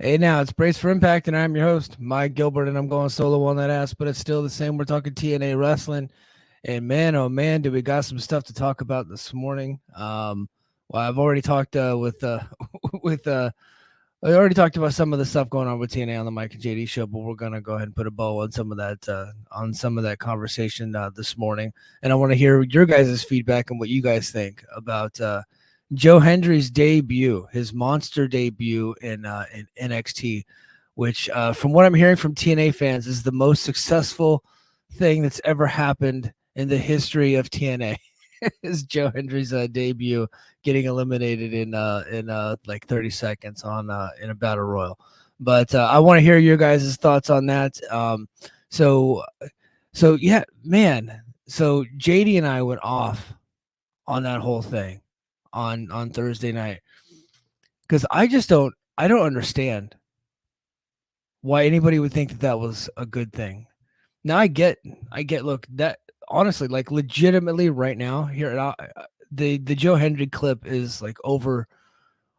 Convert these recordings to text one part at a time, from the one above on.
Hey, now it's Brace for Impact, and I'm your host, Mike Gilbert, and I'm going solo on that ass, but it's still the same. We're talking TNA wrestling, and man, oh man, do we got some stuff to talk about this morning. Well, I've already talked with I already talked about some of the stuff going on with TNA on the Mike and JD show, but we're gonna go ahead and put a bow on some of that conversation this morning, and I want to hear your guys' feedback and what you guys think about Joe Hendry's debut, his monster debut in NXT, which, from what I'm hearing from TNA fans, is the most successful thing that's ever happened in the history of TNA. Is Joe Hendry's debut getting eliminated in like 30 seconds on in a battle royal. But I want to hear your guys' thoughts on that. So yeah, man. So JD and I went off on that whole thing on Thursday night because I don't understand why anybody would think that that was a good thing. Now I get look, that honestly, like, legitimately right now here the Joe Hendry clip is like over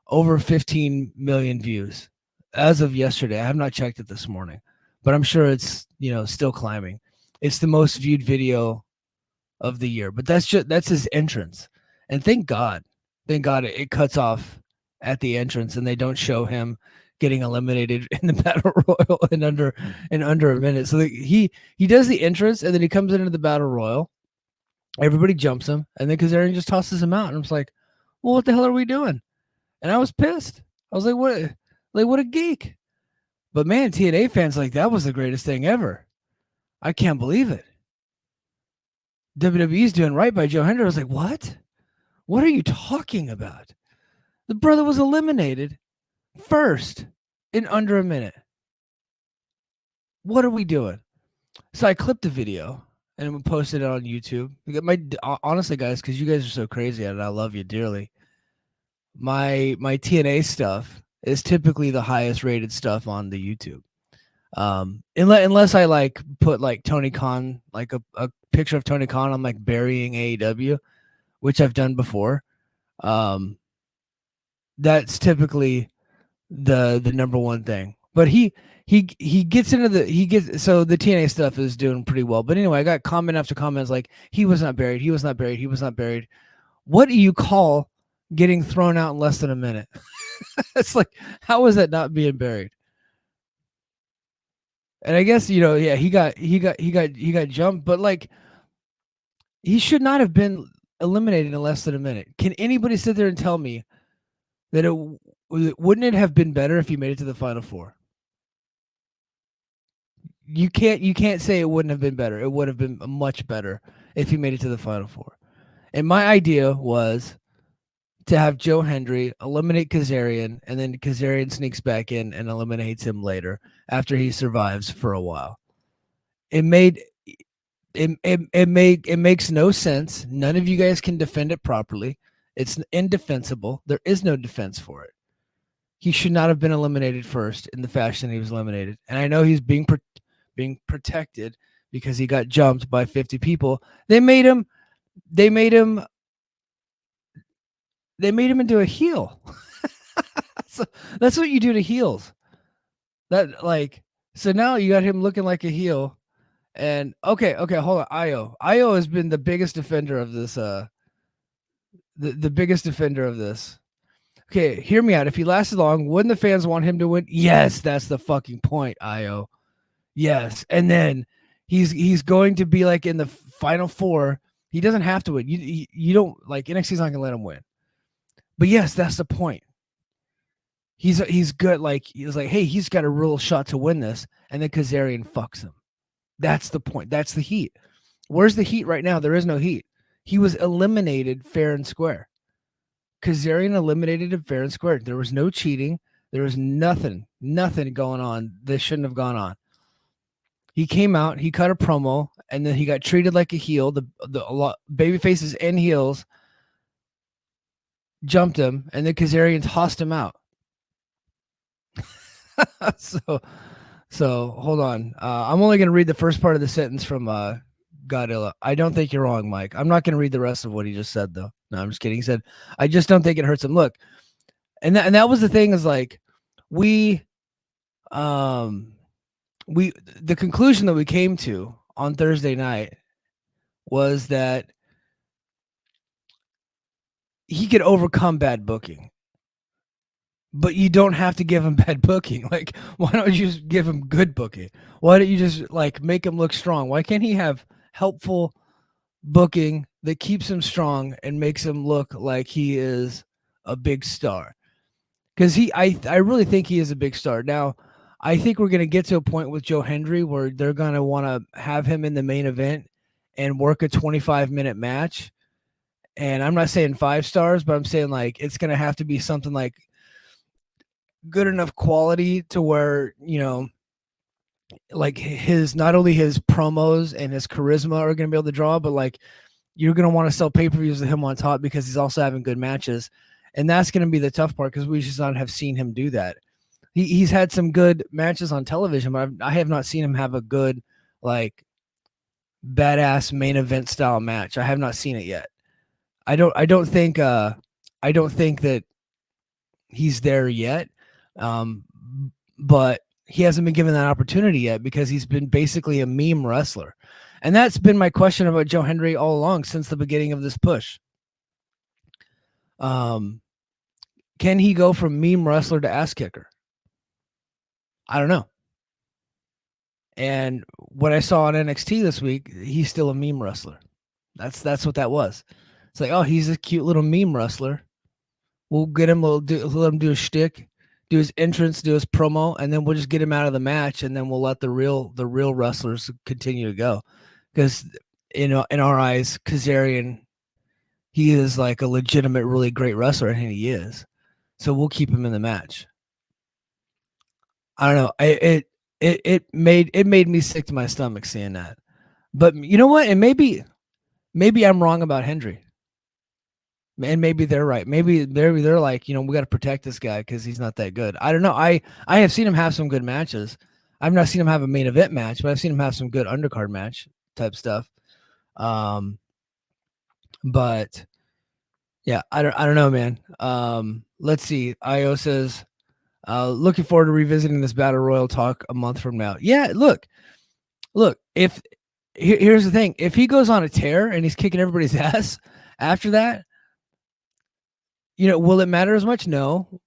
15 million views as of yesterday. I have not checked it this morning, but I'm sure it's, still climbing. It's the most viewed video of the year, but that's his entrance. And thank God it cuts off at the entrance and they don't show him getting eliminated in the battle royal in under a minute. So he does the entrance and then he comes into the battle royal. Everybody jumps him, and then Kazarian just tosses him out. And I'm just like, well, what the hell are we doing? And I was pissed. I was like, what a geek. But man, TNA fans, like, that was the greatest thing ever. I can't believe it. WWE's doing right by Joe Hendry. I was like, what? What are you talking about? The brother was eliminated first in under a minute. What are we doing? So I clipped the video and we posted it on YouTube. Honestly, guys, because you guys are so crazy at it, I love you dearly. My TNA stuff is typically the highest rated stuff on the YouTube. Unless I like put like Tony Khan, like a picture of Tony Khan on like burying AEW, which I've done before. That's typically the number one thing. But he gets into so the TNA stuff is doing pretty well. But anyway, I got comment after comments like, he was not buried, he was not buried, he was not buried. What do you call getting thrown out in less than a minute? It's like, how is that not being buried? And I guess, yeah, he got jumped, but like, he should not have been eliminated in less than a minute. Can anybody sit there and tell me that wouldn't it have been better if he made it to the Final Four? You can't say it wouldn't have been better. It would have been much better if he made it to the Final Four. And my idea was to have Joe Hendry eliminate Kazarian, and then Kazarian sneaks back in and eliminates him later after he survives for a while. It makes no sense. None of you guys can defend it properly. It's indefensible. There is no defense for it. He should not have been eliminated first in the fashion he was eliminated. And I know he's being protected because he got jumped by 50 people. They made him into a heel. So that's what you do to heels. So now you got him looking like a heel. And okay, hold on. Io has been the biggest defender of this. The biggest defender of this. Okay, hear me out. If he lasted long, wouldn't the fans want him to win? Yes, that's the fucking point, Io. Yes, and then he's going to be like in the Final Four. He doesn't have to win. You don't, like, NXT's not gonna let him win. But yes, that's the point. He's good. Like, he's like, hey, he's got a real shot to win this, and then Kazarian fucks him. That's the point. That's the heat. Where's the heat right now? There is no heat. He was eliminated fair and square. Kazarian eliminated him fair and square. There was no cheating. There was nothing going on that shouldn't have gone on. He came out, he cut a promo, and then he got treated like a heel. The baby faces and heels jumped him, and then Kazarian tossed him out. So hold on. I'm only going to read the first part of the sentence from Godzilla. I don't think you're wrong, Mike. I'm not going to read the rest of what he just said, though. No, I'm just kidding. He said, I just don't think it hurts him. Look, and that was the thing, is like, we The conclusion that we came to on Thursday night was that he could overcome bad booking, but you don't have to give him bad booking. Like, why don't you just give him good booking? Why don't you just like make him look strong? Why can't he have helpful booking that keeps him strong and makes him look like he is a big star? Because I really think he is a big star. Now, I think we're going to get to a point with Joe Hendry where they're going to want to have him in the main event and work a 25-minute match. And I'm not saying 5 stars, but I'm saying like it's going to have to be something like good enough quality to where, like his, not only his promos and his charisma are going to be able to draw, but like you're going to want to sell pay-per-views with him on top because he's also having good matches. And that's going to be the tough part because we just not have seen him do that. He's had some good matches on television, but I have not seen him have a good, like, badass main event style match. I have not seen it yet. I don't think that he's there yet. But he hasn't been given that opportunity yet because he's been basically a meme wrestler. And that's been my question about Joe Hendry all along since the beginning of this push. Can he go from meme wrestler to ass kicker? I don't know. And what I saw on NXT this week, he's still a meme wrestler. That's what that was. It's like, oh, he's a cute little meme wrestler. We'll get him, let him do a shtick, do his entrance, do his promo, and then we'll just get him out of the match, and then we'll let the real wrestlers continue to go. Because in our eyes, Kazarian, he is like a legitimate, really great wrestler, and he is. So we'll keep him in the match. I don't know. It made me sick to my stomach seeing that. But you know what? And maybe I'm wrong about Hendry. And maybe they're right. Maybe they're like, we got to protect this guy because he's not that good. I don't know. I have seen him have some good matches. I've not seen him have a main event match, but I've seen him have some good undercard match type stuff. But yeah, I don't know, man. Let's see. IO says, looking forward to revisiting this battle royal talk a month from now. Yeah, look. If here's the thing, if he goes on a tear and he's kicking everybody's ass after that, will it matter as much? No,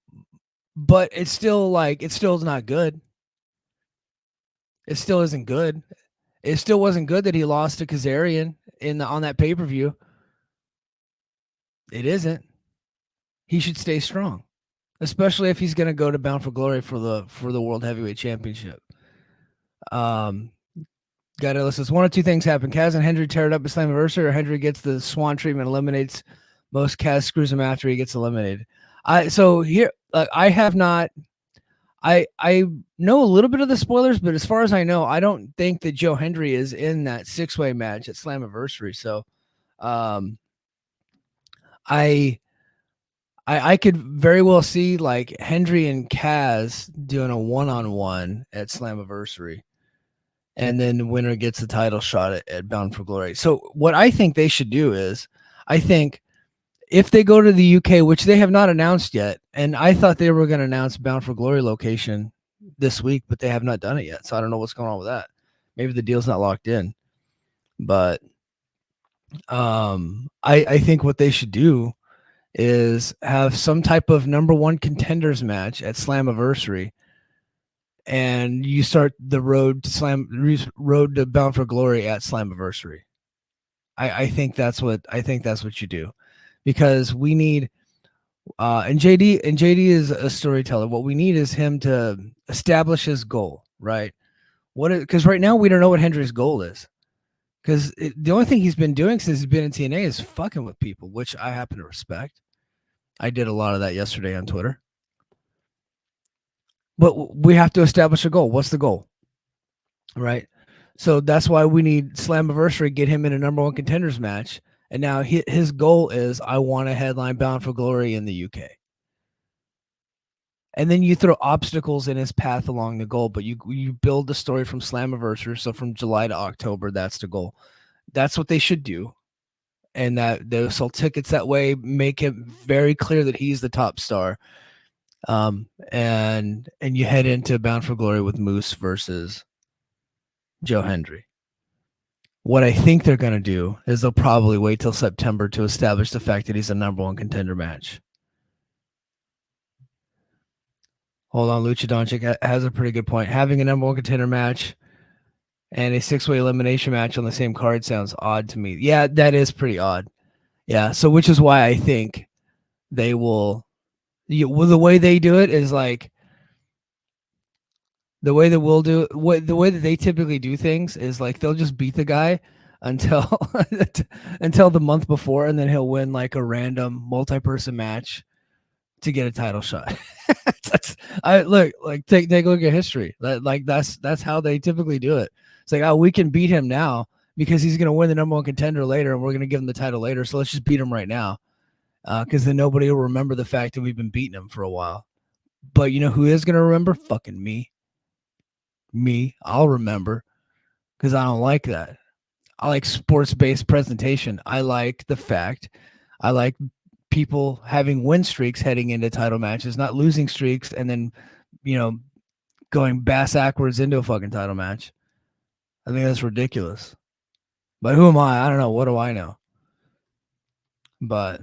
but it's still not good. It still isn't good. It still wasn't good that he lost to Kazarian on that pay-per-view. It isn't. He should stay strong, especially if he's going to go to Bound for Glory for the World Heavyweight Championship. Got it. Says one of two things happen: Kaz and Hendry tear it up at Slammiversary, or Hendry gets the Swan treatment, eliminates most. Kaz screws him after he gets eliminated. So here, I have not. I know a little bit of the spoilers, but as far as I know, I don't think that Joe Hendry is in that 6-way match at Slammiversary. So, I could very well see like Hendry and Kaz doing a 1-on-1 at Slammiversary. And then the winner gets the title shot at Bound for Glory. So what I think they should do is, I think if they go to the UK, which they have not announced yet, and I thought they were going to announce Bound for Glory location this week, but they have not done it yet. So I don't know what's going on with that. Maybe the deal's not locked in. But I think what they should do is have some type of number one contenders match at Slammiversary. And you start the road to Bound for Glory at Slammiversary. I think that's what you do, because we need and JD is a storyteller. What we need is him to establish his goal, right? Because right now we don't know what Hendry's goal is, because the only thing he's been doing since he's been in TNA is fucking with people, which I happen to respect. I did a lot of that yesterday on Twitter. But we have to establish a goal. What's the goal? Right? So that's why we need Slammiversary, get him in a number one contenders match. And now his goal is, I want to headline Bound for Glory in the UK. And then you throw obstacles in his path along the goal, but you build the story from Slammiversary. So from July to October, that's the goal. That's what they should do. And that they'll sell tickets that way, make it very clear that he's the top star. And you head into Bound for Glory with Moose versus Joe Hendry. What I think they're going to do is they'll probably wait till September to establish the fact that he's a number one contender match. Hold on, Lucha Doncic has a pretty good point. Having a number one contender match and a 6-way elimination match on the same card sounds odd to me. Yeah, that is pretty odd. Yeah, so which is why I think they will. Well, the way they do it is like the way that we'll do the way that they typically do things is like they'll just beat the guy until until the month before, and then he'll win like a random multi-person match to get a title shot. Take a look at history. That's how they typically do it. It's like, oh, we can beat him now because he's going to win the number one contender later, and we're going to give him the title later. So let's just beat him right now, because then nobody will remember the fact that we've been beating him for a while. But you know who is going to remember? Fucking me. I'll remember, because I don't like that. I like sports-based presentation. I like the fact. I like people having win streaks heading into title matches, not losing streaks and then, going bass backwards into a fucking title match. I think that's ridiculous. But who am I? I don't know. What do I know? But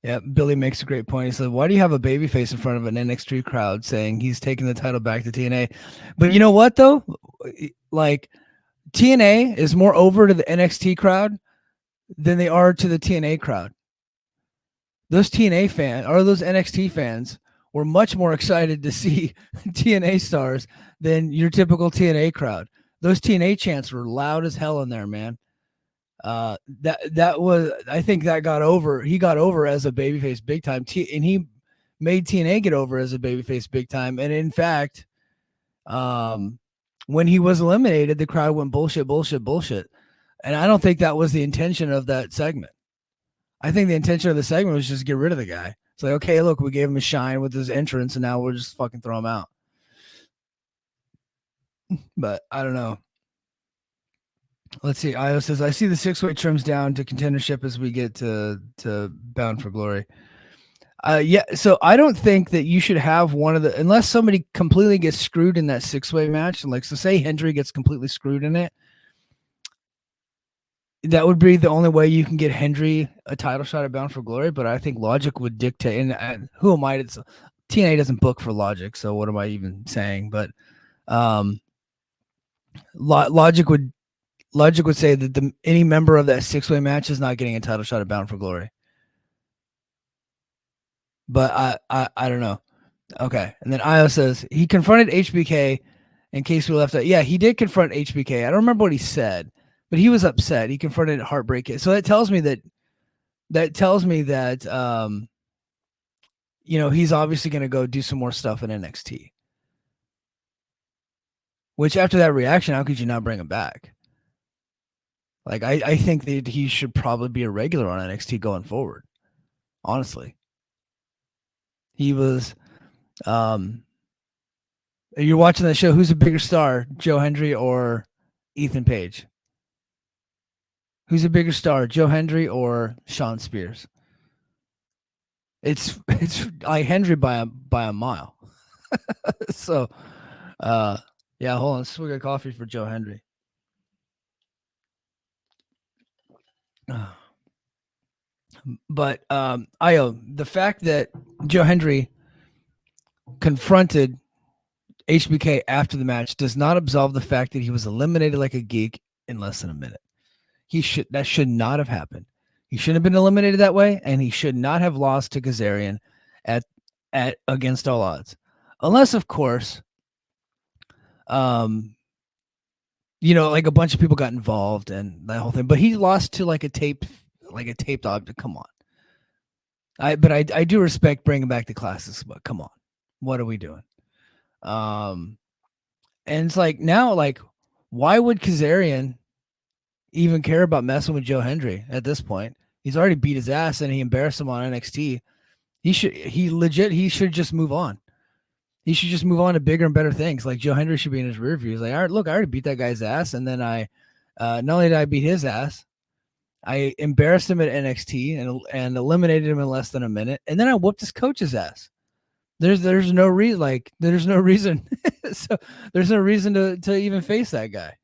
yeah, Billy makes a great point. He said, why do you have a babyface in front of an NXT crowd saying he's taking the title back to TNA? But you know what, though? Like, TNA is more over to the NXT crowd than they are to the TNA crowd. Those TNA fans, or those NXT fans, were much more excited to see TNA stars than your typical TNA crowd. Those TNA chants were loud as hell in there, man. That was, I think that got over. He got over as a babyface big time, and he made TNA get over as a babyface big time. And in fact, when he was eliminated, the crowd went bullshit, bullshit, bullshit. And I don't think that was the intention of that segment. I think the intention of the segment was just get rid of the guy. It's like, okay, look, we gave him a shine with his entrance, and now we'll just fucking throw him out. But I don't know. Let's see. Io says, I see the 6-way trims down to contendership as we get to Bound for Glory. Yeah, so I don't think that you should have one of the, unless somebody completely gets screwed in that 6-way match. And like, so say Hendry gets completely screwed in it. That would be the only way you can get Hendry a title shot at Bound for Glory. But I think logic would dictate, and who am I? TNA doesn't book for logic, so what am I even saying? But logic would say that any member of that 6-way match is not getting a title shot at Bound for Glory. But I don't know. Okay, and then Io says he confronted HBK. In case we left out, yeah, he did confront HBK. I don't remember what he said, but he was upset. He confronted Heartbreak. So that tells me that he's obviously going to go do some more stuff in NXT. Which after that reaction, how could you not bring him back? Like, I think that he should probably be a regular on NXT going forward. Honestly. He was, you're watching the show. Who's a bigger star, Joe Hendry or Ethan Page? Who's a bigger star, Joe Hendry or Sean Spears? It's like Hendry by a mile. So, yeah, hold on. Let's swig a coffee for Joe Hendry. But Io, the fact that Joe Hendry confronted HBK after the match does not absolve the fact that he was eliminated like a geek in less than a minute. That should not have happened. He shouldn't have been eliminated that way, and he should not have lost to Kazarian at against all odds, unless, of course, like a bunch of people got involved and that whole thing. But he lost to like a taped object. Come on. I do respect bringing back the classics, but come on, what are we doing? And it's like now, like, why would Kazarian even care about messing with Joe Hendry at this point? He's already beat his ass and he embarrassed him on NXT. He should just move on. He should just move on to bigger and better things. Like, Joe Hendry should be in his rear view. He's like, all right, look, I already beat that guy's ass. And then not only did I beat his ass, I embarrassed him at NXT and eliminated him in less than a minute, and then I whooped his coach's ass. There's no reason there's no reason so there's no reason to even face that guy.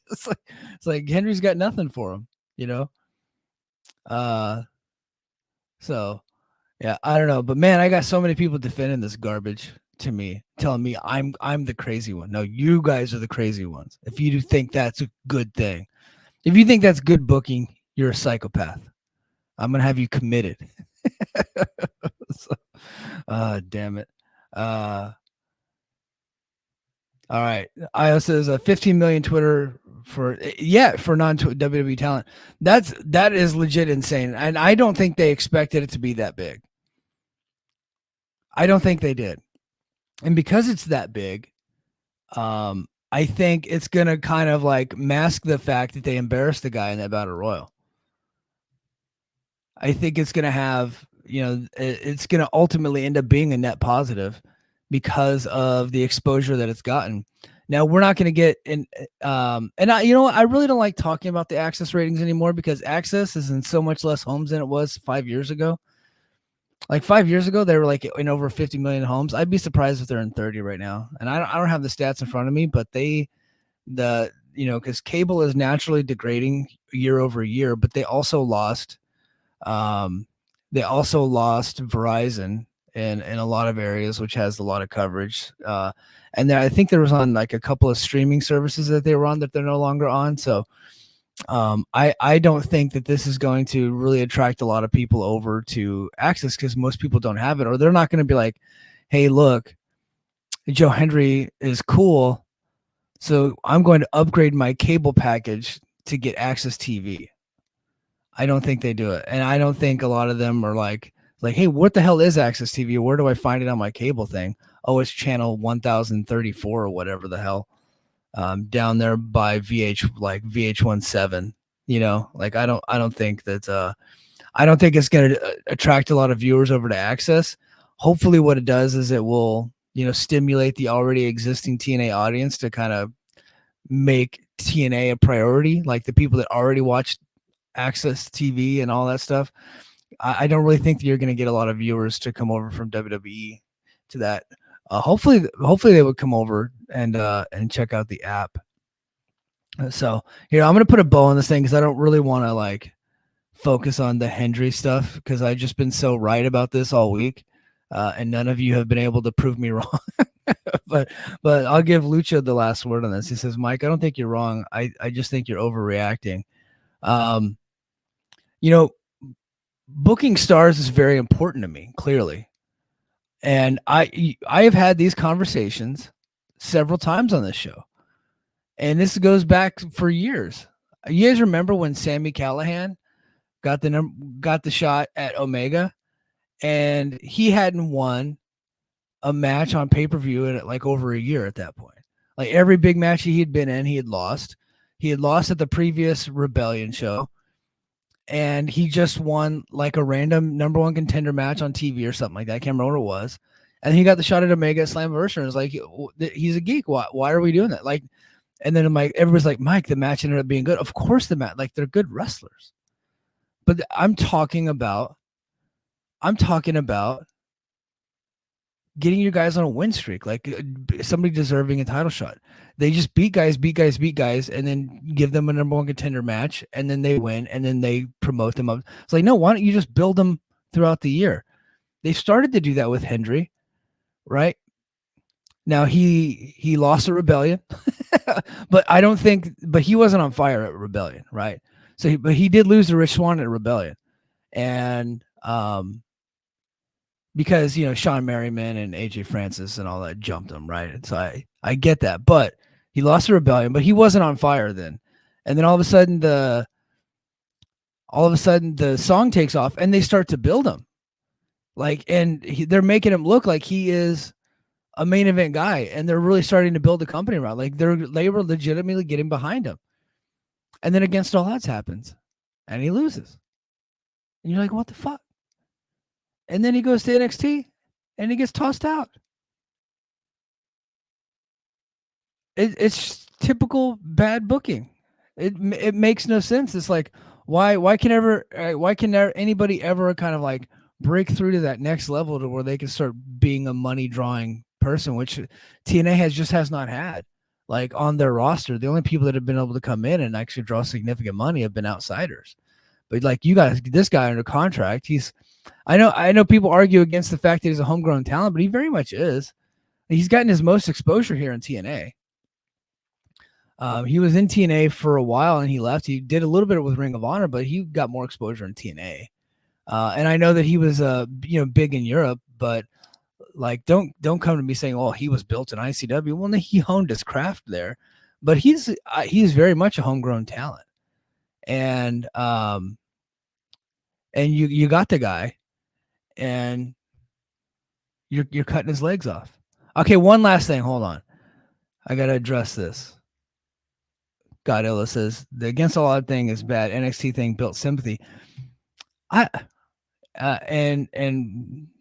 it's like it's like Henry's got nothing for him, you know. Uh, so yeah, I don't know, but man, I got so many people defending this garbage to me, telling me I'm the crazy one. No, you guys are the crazy ones. If you do think that's a good thing, if you think that's good booking, you're a psychopath. I'm gonna have you committed. so, damn it. All right. Io says 15 million Twitter for non WWE talent. That is legit insane, and I don't think they expected it to be that big. I don't think they did, and because it's that big, I think it's gonna kind of like mask the fact that they embarrassed the guy in that battle royal. I think it's gonna have it's gonna ultimately end up being a net positive because of the exposure that it's gotten. Now we're not going to get in, and I really don't like talking about the Access ratings anymore because Access is in so much less homes than it was 5 years ago. Like 5 years ago, they were like in over 50 million homes. I'd be surprised if they're in 30 right now. And I don't have the stats in front of me, but because cable is naturally degrading year over year, but they also lost Verizon in a lot of areas, which has a lot of coverage. And I think there was on like a couple of streaming services that they were on that they're no longer on. So I don't think that this is going to really attract a lot of people over to Access because most people don't have it, or they're not going to be like, hey, look, Joe Hendry is cool, so I'm going to upgrade my cable package to get Access TV. I don't think they do it. And I don't think a lot of them are like, hey, what the hell is Access TV? Where do I find it on my cable thing? Oh, it's channel 1034 or whatever the hell. Down there by VH17, like I don't think that I don't think it's going to attract a lot of viewers over to Access. Hopefully what it does is it will, stimulate the already existing TNA audience to kind of make TNA a priority, like the people that already watch Access TV and all that stuff. I don't really think that you're going to get a lot of viewers to come over from WWE to that. Hopefully they would come over and check out the app. So here, I'm going to put a bow on this thing because I don't really want to like focus on the Hendry stuff because I've just been so right about this all week, and none of you have been able to prove me wrong. but I'll give Lucha the last word on this. He says, Mike, I don't think you're wrong. I just think you're overreacting. Booking stars is very important to me, clearly. And I have had these conversations several times on this show. And this goes back for years. You guys remember when Sami Callihan got the shot at Omega, and he hadn't won a match on pay-per-view in like over a year at that point. Like every big match he had been in, he had lost. He had lost at the previous Rebellion show. And he just won like a random number one contender match on TV or something like that. I can't remember what it was. And he got the shot at Omega Slammiversary. And it's like, he's a geek. Why are we doing that? Like, and then everybody's like, Mike, the match ended up being good. Of course the match, like they're good wrestlers. But I'm talking about getting your guys on a win streak, like somebody deserving a title shot. They just beat guys, and then give them a number one contender match, and then they win, and then they promote them up. It's like, no, why don't you just build them throughout the year? They started to do that with Hendry, right? Now he lost at Rebellion, but he wasn't on fire at Rebellion, right? So, but he did lose to Rich Swann at Rebellion, and because Sean Merriman and AJ Francis and all that jumped him, right? And so I get that, but he lost the Rebellion, but he wasn't on fire then. And then all of a sudden the song takes off, and they start to build him, like, and they're making him look like he is a main event guy, and they're really starting to build the company around. Like they were legitimately getting behind him, and then Against All Odds happens, and he loses, and you're like, what the fuck? And then he goes to NXT and he gets tossed out. It's typical bad booking. It makes no sense. It's like, why can anybody ever kind of like break through to that next level to where they can start being a money drawing person, which TNA has not had like on their roster. The only people that have been able to come in and actually draw significant money have been outsiders. But like you guys, this guy under contract, I know people argue against the fact that he's a homegrown talent, but he very much is. He's gotten his most exposure here in TNA. He was in TNA for a while and he left. He did a little bit with Ring of Honor, but he got more exposure in TNA. And I know that he was big in Europe, but like don't come to me saying, oh, he was built in ICW. Well, he honed his craft there, but he's very much a homegrown talent. And you got the guy and you're cutting his legs off. Okay, one last thing. Hold on. I got to address this. Godilla says the Against All Odd thing is bad. NXT thing built sympathy. And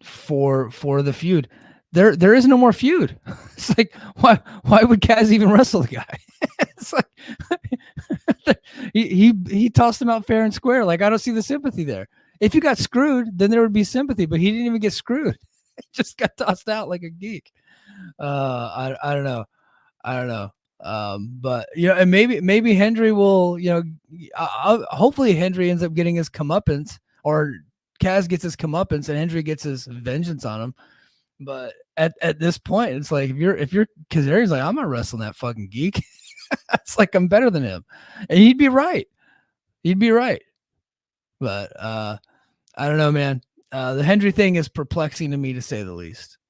for the feud, there is no more feud. It's like why would Kaz even wrestle the guy? It's like he tossed him out fair and square. Like I don't see the sympathy there. If you got screwed, then there would be sympathy, but he didn't even get screwed. He just got tossed out like a geek. I don't know. But and maybe Hendry will, hopefully Hendry ends up getting his comeuppance, or Kaz gets his comeuppance and Hendry gets his vengeance on him. But at this point, it's like if you're Kazarian's like, I'm not wrestling that fucking geek. It's like I'm better than him, and he'd be right. But I don't know, man. The Hendry thing is perplexing to me, to say the least.